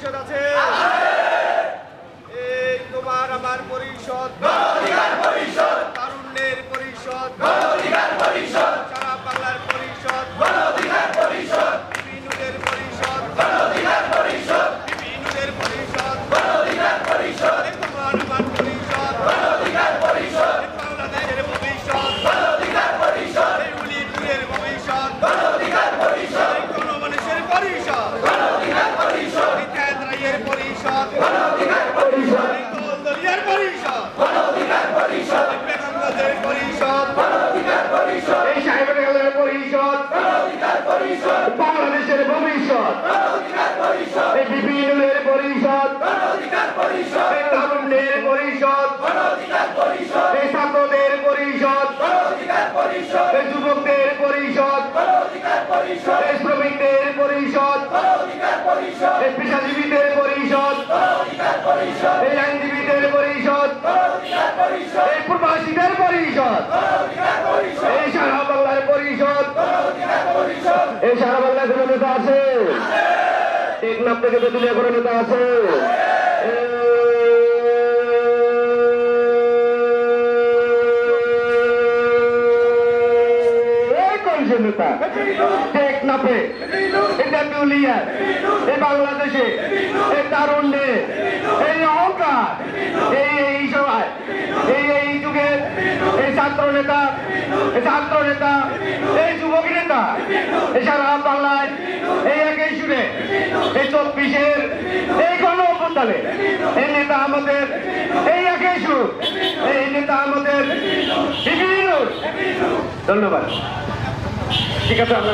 পরিষদ আছে, এই তোমার আমার পরিষদ, তারুণ্যের পরিষদ, সারা বাংলার পরিষদ, বিপিনুদের পরিষদ, বিপিনুদের পরিষদ, এই তোমার আমার পরিষদ, এই বাংলাদেশের ভবিষ্যৎ, এই উলিপুরের ভবিষ্যৎ, এই গণমানুষের পরিষদ, এই কেন্দ্রাইয়ের পরিষদ, এই দলদলিয়ার পরিষদ, এই বেগমগঞ্জের পরিষদ, এই সাহেবের পরিষদ, বাংলাদেশের ভবিষ্যৎ, এই বিপিনুদের পরিষদ, এই তারুণ্যের পরিষদ, এই ছাত্রদের পরিষদ, এই যুবকদের পরিষদ, এই শ্রমিকদের পরিষদ, এই পেশাজীবীদের পরিষদ, এই আইনজীবীদের পরিষদ, এই প্রবাসীদের পরিষদ, এই সারা বাংলার পরিষদ, এই সারা বাংলায় কোনো নেতা আছে? টেকনাফ থেকে তেঁতুলিয়া কোনো নেতা আছে? নেতা টেকনাফে, তেঁতুলিয়া, এই বাংলাদেশে, এই তারুণ্যে, এই অহংকার, এই সভায়, এই যুগের এই ছাত্র নেতা, এই যুবক নেতা, এই সারা বাংলায় এই একই সুরে, এই 24-এর এই গণ অভ্যুত্থানে এই নেতা আমাদের, এই একই সুর, এই নেতা আমাদের বিভিন্ন। ধন্যবাদ। ঠিক আছে আমরা